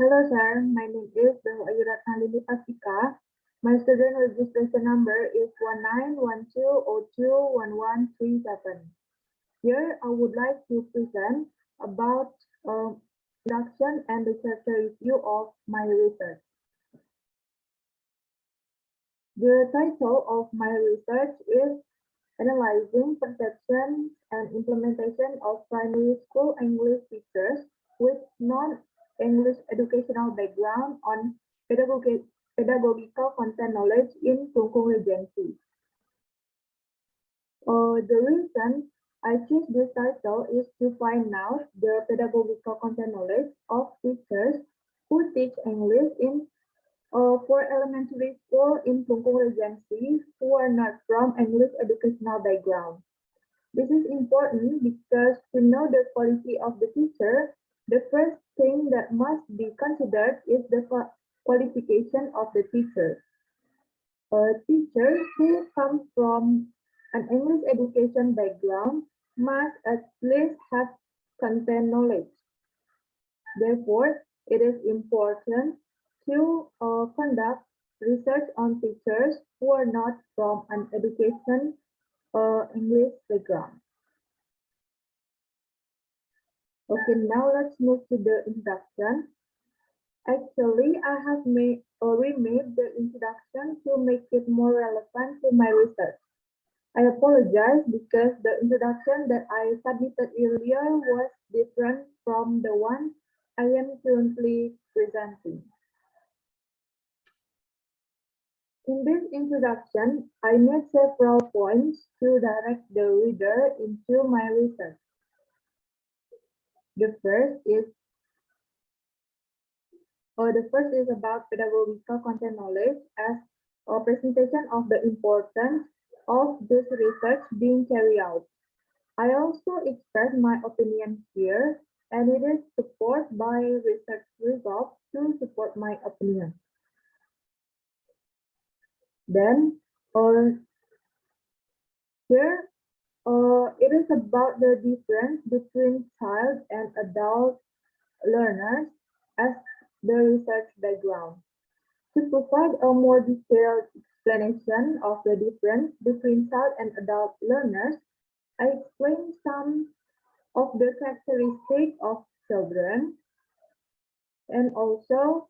Hello, sir. My name is Dewa Ayu Pastika. My student registration number is 1912021137. Here, I would like to present about introduction and research review of my research. The title of my research is Analyzing Perception and Implementation of Primary School English Teachers with Non-English Educational Background on Pedagogical Content Knowledge in Klungkung Regency. The reason I choose this title is to find out the pedagogical content knowledge of teachers who teach English in for elementary school in Klungkung Regency who are not from English educational background. This is important because to know the quality of the teacher, the first thing that must be considered is the qualification of the teacher. A teacher who comes from an English education background must at least have content knowledge. Therefore, it is important to conduct research on teachers who are not from an education English background. Okay, now let's move to the introduction. Actually, I have remade the introduction to make it more relevant to my research. I apologize because the introduction that I submitted earlier was different from the one I am currently presenting. In this introduction, I made several points to direct the reader into my research. The first is about pedagogical content knowledge as a presentation of the importance of this research being carried out. I also express my opinion here, and it is supported by research results to support my opinion. Then, here, it is about the difference between child and adult learners as the research background. To provide a more detailed explanation of the difference between child and adult learners, I explain some of the characteristics of children and also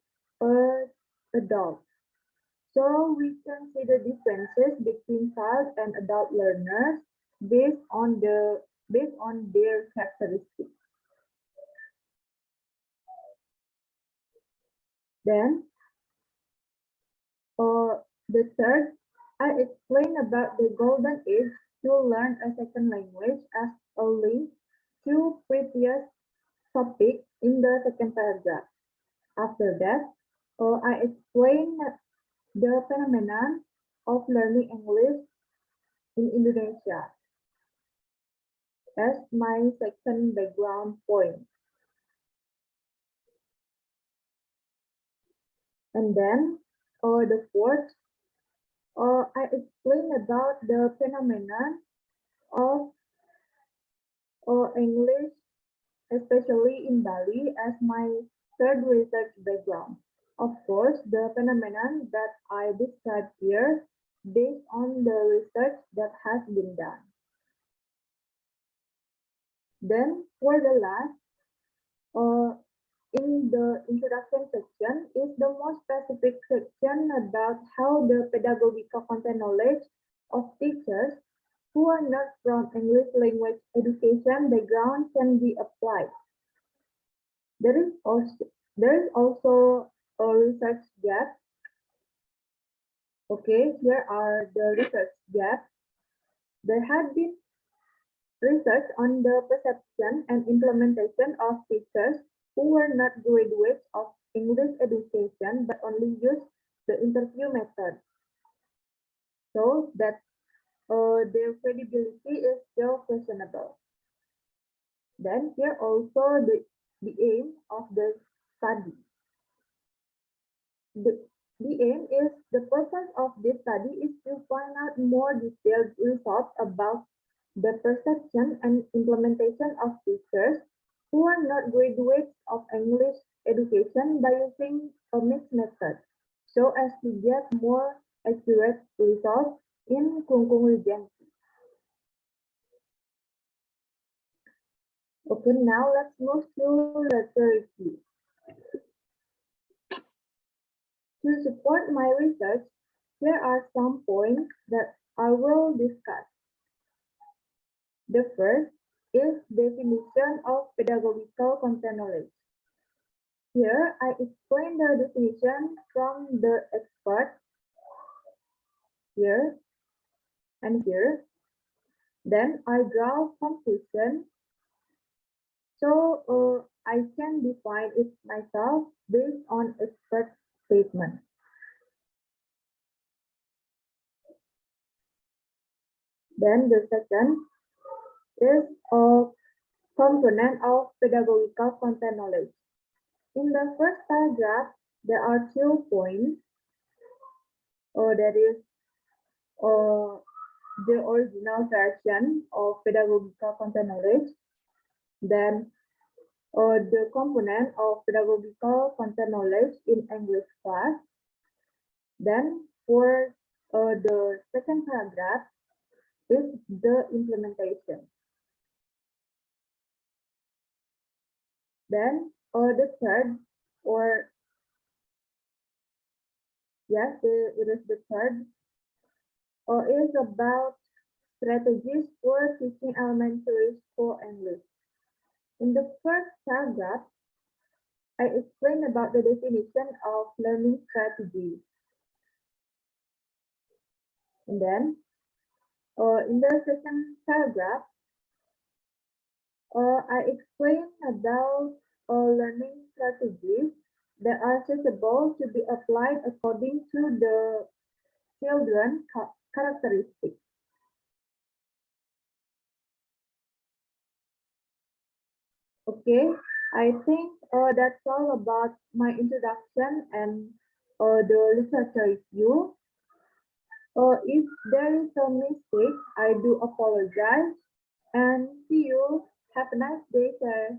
adults. So we can see the differences between child and adult learners based on their characteristics. Then, the third, I explain about the golden age to learn a second language as a link to previous topic in the second paragraph. After that, I explain the phenomenon of learning English in Indonesia as my second background point. And then the fourth, I explain about the phenomenon of English, especially in Bali, as my third research background. Of course, the phenomenon that I describe here based on the research that has been done. Then for the last, in the introduction section is the more specific section about how the pedagogical content knowledge of teachers who are not from English language education background can be applied. There is also a research gap. Okay, here are the research gaps. There had been research on the perception and implementation of teachers who were not graduates of English education but only used the interview method. So that their credibility is still questionable. Then here also the aim of the study. The aim is the purpose of this study is to find out more detailed results about the perception and implementation of teachers who are not graduates of English education by using a mixed method so as to get more accurate results in Kungkung region. Okay, now let's move to literacy. To support my research, here are some points that I will discuss. The first is definition of pedagogical content knowledge. Here, I explain the definition from the expert here and here. Then I draw conclusion so I can define it myself based on expert statement. Then the second is a component of pedagogical content knowledge. In the first paragraph, there are 2 points. That is the original version of pedagogical content knowledge. Then the component of pedagogical content knowledge in English class. Then for the second paragraph is the implementation. Then the third, or yes, it is the third, is about strategies for teaching elementary school English. In the first paragraph, I explain about the definition of learning strategy. And then, in the second paragraph, I explain about learning strategies that are suitable to be applied according to the children's characteristics. Okay, I think that's all about my introduction and the literature review. If there is a mistake, I do apologize. And see you. Have a nice day, sir.